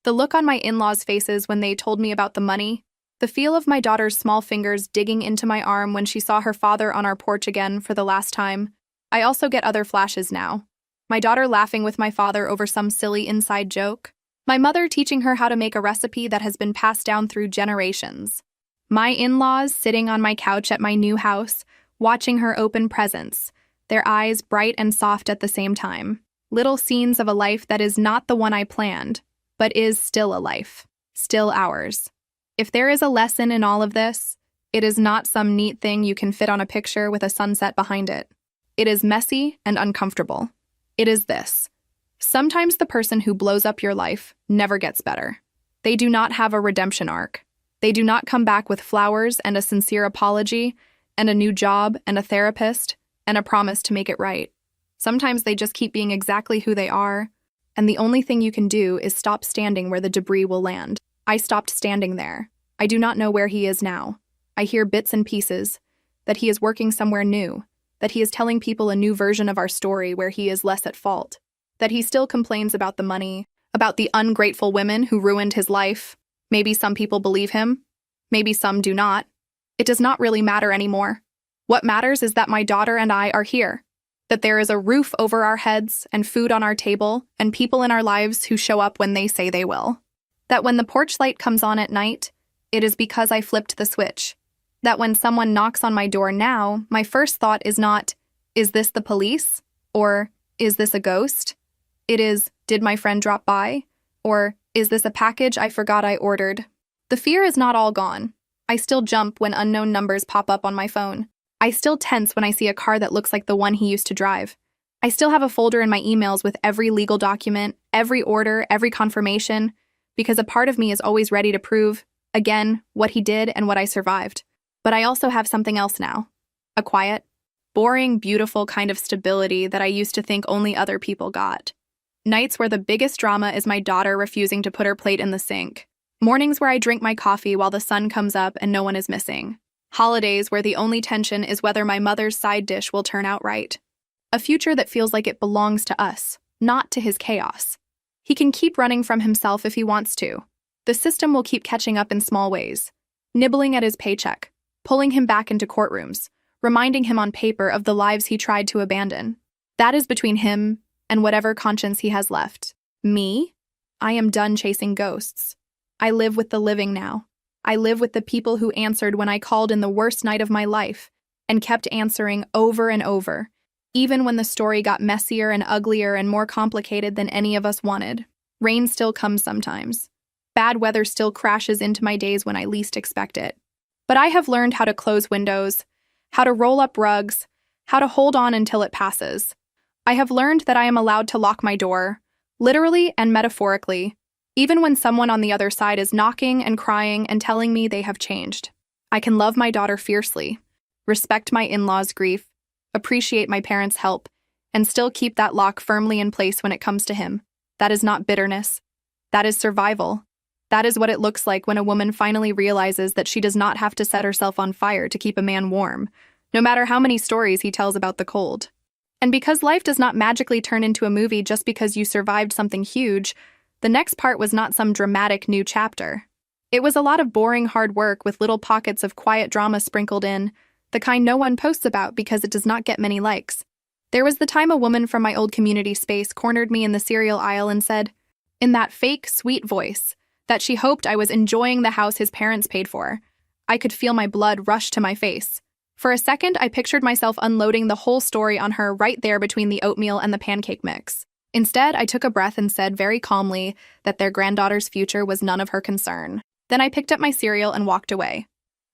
The look on my in-laws' faces when they told me about the money. The feel of my daughter's small fingers digging into my arm when she saw her father on our porch again for the last time. I also get other flashes now. My daughter laughing with my father over some silly inside joke. My mother teaching her how to make a recipe that has been passed down through generations. My in-laws sitting on my couch at my new house, watching her open presents, their eyes bright and soft at the same time. Little scenes of a life that is not the one I planned, but is still a life, still ours. If there is a lesson in all of this, it is not some neat thing you can fit on a picture with a sunset behind it. It is messy and uncomfortable. It is this. Sometimes the person who blows up your life never gets better. They do not have a redemption arc. They do not come back with flowers and a sincere apology and a new job and a therapist and a promise to make it right. Sometimes they just keep being exactly who they are, and the only thing you can do is stop standing where the debris will land. I stopped standing there. I do not know where he is now. I hear bits and pieces, that he is working somewhere new, that he is telling people a new version of our story where he is less at fault, that he still complains about the money, about the ungrateful women who ruined his life. Maybe some people believe him. Maybe some do not. It does not really matter anymore. What matters is that my daughter and I are here, that there is a roof over our heads and food on our table and people in our lives who show up when they say they will. That when the porch light comes on at night, it is because I flipped the switch. That when someone knocks on my door now, my first thought is not, is this the police? Or, is this a ghost? It is, did my friend drop by? Or, is this a package I forgot I ordered? The fear is not all gone. I still jump when unknown numbers pop up on my phone. I still tense when I see a car that looks like the one he used to drive. I still have a folder in my emails with every legal document, every order, every confirmation, because a part of me is always ready to prove, again, what he did and what I survived. But I also have something else now. A quiet, boring, beautiful kind of stability that I used to think only other people got. Nights where the biggest drama is my daughter refusing to put her plate in the sink. Mornings where I drink my coffee while the sun comes up and no one is missing. Holidays where the only tension is whether my mother's side dish will turn out right. A future that feels like it belongs to us, not to his chaos. He can keep running from himself if he wants to. The system will keep catching up in small ways, nibbling at his paycheck, pulling him back into courtrooms, reminding him on paper of the lives he tried to abandon. That is between him and whatever conscience he has left. Me? I am done chasing ghosts. I live with the living now. I live with the people who answered when I called in the worst night of my life and kept answering over and over, even when the story got messier and uglier and more complicated than any of us wanted. Rain still comes sometimes. Bad weather still crashes into my days when I least expect it. But I have learned how to close windows, how to roll up rugs, how to hold on until it passes. I have learned that I am allowed to lock my door, literally and metaphorically, even when someone on the other side is knocking and crying and telling me they have changed. I can love my daughter fiercely, respect my in-laws' grief, appreciate my parents' help, and still keep that lock firmly in place when it comes to him. That is not bitterness. That is survival. That is what it looks like when a woman finally realizes that she does not have to set herself on fire to keep a man warm, no matter how many stories he tells about the cold. And because life does not magically turn into a movie just because you survived something huge, the next part was not some dramatic new chapter. It was a lot of boring hard work with little pockets of quiet drama sprinkled in, the kind no one posts about because it does not get many likes. There was the time a woman from my old community space cornered me in the cereal aisle and said, in that fake, sweet voice, that she hoped I was enjoying the house his parents paid for. I could feel my blood rush to my face. For a second, I pictured myself unloading the whole story on her right there between the oatmeal and the pancake mix. Instead, I took a breath and said very calmly that their granddaughter's future was none of her concern. Then I picked up my cereal and walked away.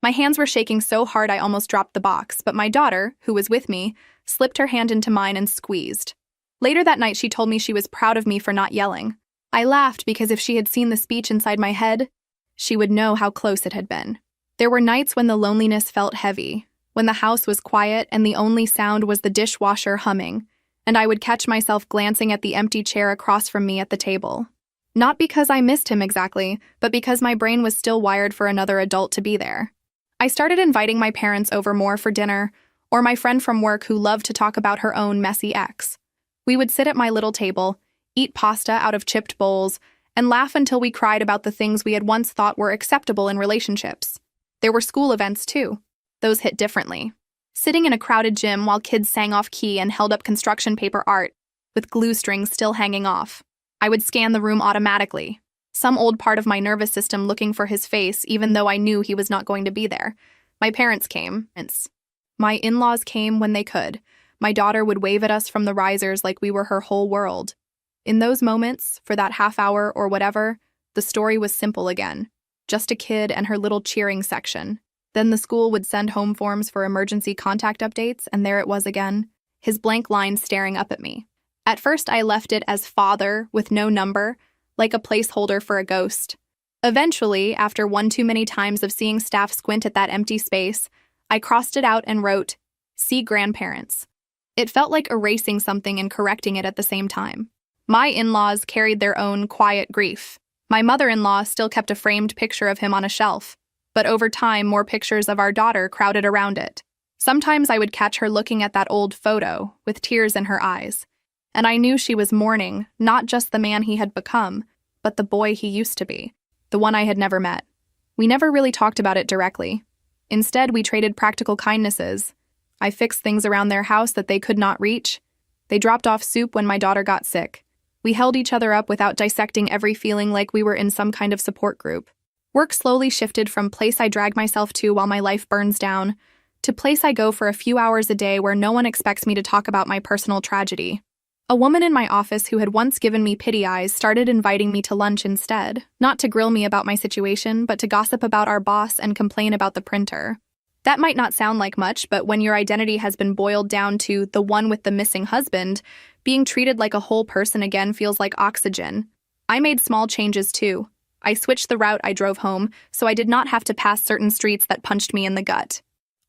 My hands were shaking so hard I almost dropped the box, but my daughter, who was with me, slipped her hand into mine and squeezed. Later that night, she told me she was proud of me for not yelling. I laughed because if she had seen the speech inside my head, she would know how close it had been. There were nights when the loneliness felt heavy, when the house was quiet and the only sound was the dishwasher humming, and I would catch myself glancing at the empty chair across from me at the table. Not because I missed him exactly, but because my brain was still wired for another adult to be there. I started inviting my parents over more for dinner, or my friend from work who loved to talk about her own messy ex. We would sit at my little table, eat pasta out of chipped bowls, and laugh until we cried about the things we had once thought were acceptable in relationships. There were school events too. Those hit differently. Sitting in a crowded gym while kids sang off key and held up construction paper art, with glue strings still hanging off. I would scan the room automatically, some old part of my nervous system looking for his face even though I knew he was not going to be there. My parents came. My in-laws came when they could. My daughter would wave at us from the risers like we were her whole world. In those moments, for that half hour or whatever, the story was simple again. Just a kid and her little cheering section. Then the school would send home forms for emergency contact updates, and there it was again, his blank line staring up at me. At first, I left it as father with no number, like a placeholder for a ghost. Eventually, after one too many times of seeing staff squint at that empty space, I crossed it out and wrote, "See grandparents." It felt like erasing something and correcting it at the same time. My in-laws carried their own quiet grief. My mother-in-law still kept a framed picture of him on a shelf, but over time, more pictures of our daughter crowded around it. Sometimes I would catch her looking at that old photo, with tears in her eyes. And I knew she was mourning, not just the man he had become, but the boy he used to be, the one I had never met. We never really talked about it directly. Instead, we traded practical kindnesses. I fixed things around their house that they could not reach. They dropped off soup when my daughter got sick. We held each other up without dissecting every feeling like we were in some kind of support group. Work slowly shifted from place I drag myself to while my life burns down, to place I go for a few hours a day where no one expects me to talk about my personal tragedy. A woman in my office who had once given me pity eyes started inviting me to lunch instead, not to grill me about my situation, but to gossip about our boss and complain about the printer. That might not sound like much, but when your identity has been boiled down to the one with the missing husband, being treated like a whole person again feels like oxygen. I made small changes too. I switched the route I drove home, so I did not have to pass certain streets that punched me in the gut.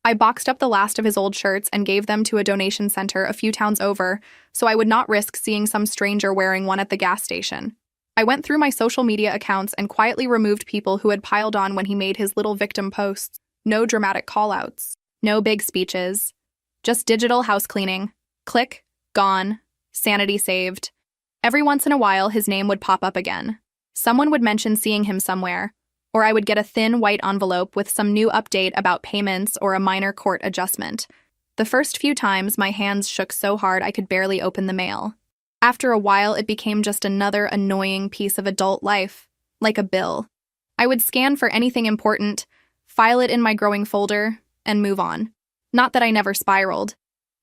I boxed up the last of his old shirts and gave them to a donation center a few towns over, so I would not risk seeing some stranger wearing one at the gas station. I went through my social media accounts and quietly removed people who had piled on when he made his little victim posts. No dramatic callouts, no big speeches, just digital house cleaning. Click, gone, sanity saved. Every once in a while, his name would pop up again. Someone would mention seeing him somewhere, or I would get a thin white envelope with some new update about payments or a minor court adjustment. The first few times, my hands shook so hard I could barely open the mail. After a while, it became just another annoying piece of adult life, like a bill. I would scan for anything important, file it in my growing folder, and move on. Not that I never spiraled.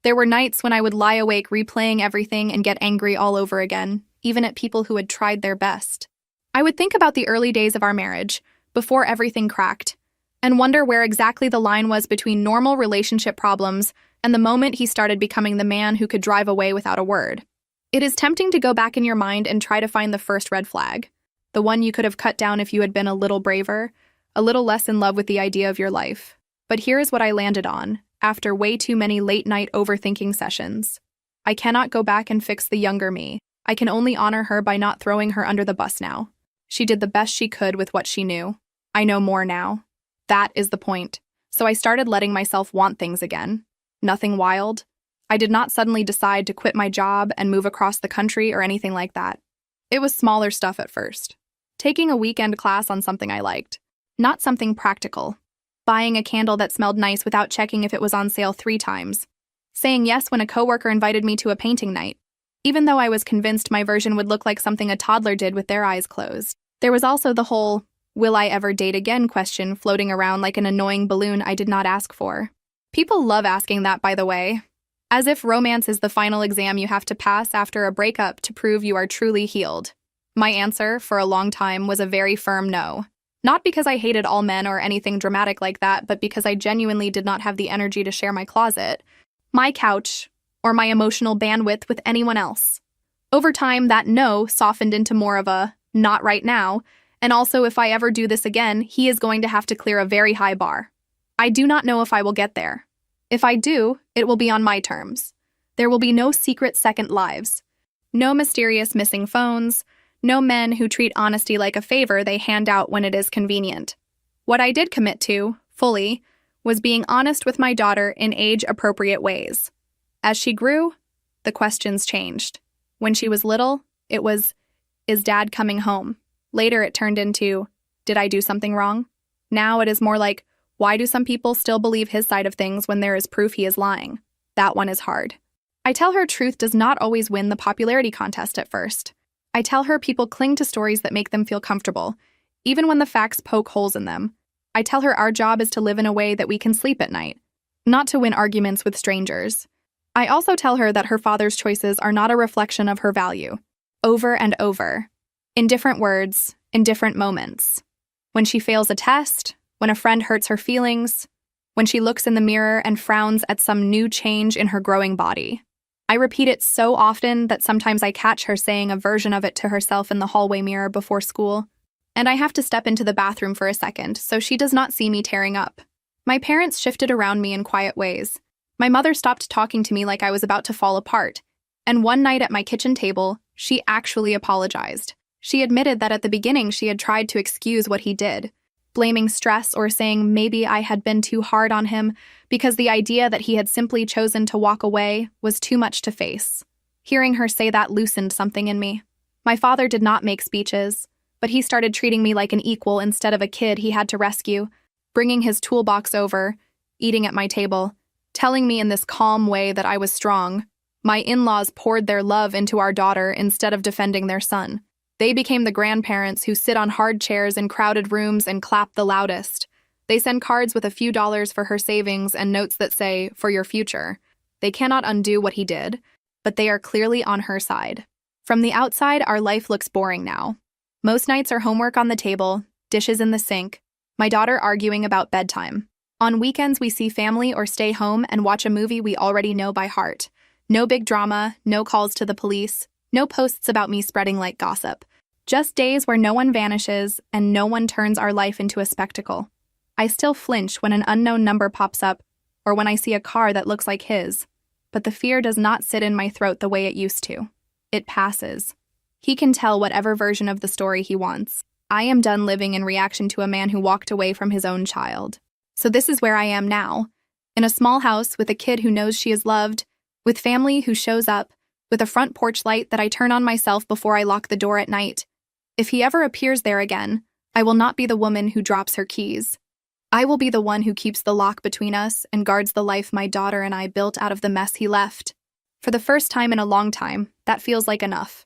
There were nights when I would lie awake replaying everything and get angry all over again, even at people who had tried their best. I would think about the early days of our marriage, before everything cracked, and wonder where exactly the line was between normal relationship problems and the moment he started becoming the man who could drive away without a word. It is tempting to go back in your mind and try to find the first red flag, the one you could have cut down if you had been a little braver, a little less in love with the idea of your life. But here is what I landed on, after way too many late-night overthinking sessions. I cannot go back and fix the younger me. I can only honor her by not throwing her under the bus now. She did the best she could with what she knew. I know more now. That is the point. So I started letting myself want things again. Nothing wild. I did not suddenly decide to quit my job and move across the country or anything like that. It was smaller stuff at first. Taking a weekend class on something I liked. Not something practical. Buying a candle that smelled nice without checking if it was on sale 3 times. Saying yes when a coworker invited me to a painting night, even though I was convinced my version would look like something a toddler did with their eyes closed. There was also the whole, will I ever date again question floating around like an annoying balloon I did not ask for. People love asking that, by the way. As if romance is the final exam you have to pass after a breakup to prove you are truly healed. My answer, for a long time, was a very firm no. Not because I hated all men or anything dramatic like that, but because I genuinely did not have the energy to share my closet, my couch, or my emotional bandwidth with anyone else. Over time, that no softened into more of a not right now, and also if I ever do this again, he is going to have to clear a very high bar. I do not know if I will get there. If I do, it will be on my terms. There will be no secret second lives. No mysterious missing phones. No men who treat honesty like a favor they hand out when it is convenient. What I did commit to, fully, was being honest with my daughter in age-appropriate ways. As she grew, the questions changed. When she was little, it was, "Is Dad coming home?" Later it turned into, "Did I do something wrong?" Now it is more like, "Why do some people still believe his side of things when there is proof he is lying?" That one is hard. I tell her truth does not always win the popularity contest at first. I tell her people cling to stories that make them feel comfortable, even when the facts poke holes in them. I tell her our job is to live in a way that we can sleep at night, not to win arguments with strangers. I also tell her that her father's choices are not a reflection of her value, over and over, in different words, in different moments. When she fails a test, when a friend hurts her feelings, when she looks in the mirror and frowns at some new change in her growing body. I repeat it so often that sometimes I catch her saying a version of it to herself in the hallway mirror before school, and I have to step into the bathroom for a second so she does not see me tearing up. My parents shifted around me in quiet ways. My mother stopped talking to me like I was about to fall apart, and one night at my kitchen table, she actually apologized. She admitted that at the beginning she had tried to excuse what he did, blaming stress or saying maybe I had been too hard on him because the idea that he had simply chosen to walk away was too much to face. Hearing her say that loosened something in me. My father did not make speeches, but he started treating me like an equal instead of a kid he had to rescue, bringing his toolbox over, eating at my table, telling me in this calm way that I was strong. My in-laws poured their love into our daughter instead of defending their son. They became the grandparents who sit on hard chairs in crowded rooms and clap the loudest. They send cards with a few dollars for her savings and notes that say, "For your future." They cannot undo what he did, but they are clearly on her side. From the outside, our life looks boring now. Most nights are homework on the table, dishes in the sink, my daughter arguing about bedtime. On weekends, we see family or stay home and watch a movie we already know by heart. No big drama, no calls to the police, no posts about me spreading like gossip. Just days where no one vanishes and no one turns our life into a spectacle. I still flinch when an unknown number pops up or when I see a car that looks like his, but the fear does not sit in my throat the way it used to. It passes. He can tell whatever version of the story he wants. I am done living in reaction to a man who walked away from his own child. So this is where I am now, in a small house with a kid who knows she is loved, with family who shows up, with a front porch light that I turn on myself before I lock the door at night. If he ever appears there again, I will not be the woman who drops her keys. I will be the one who keeps the lock between us and guards the life my daughter and I built out of the mess he left. For the first time in a long time, that feels like enough.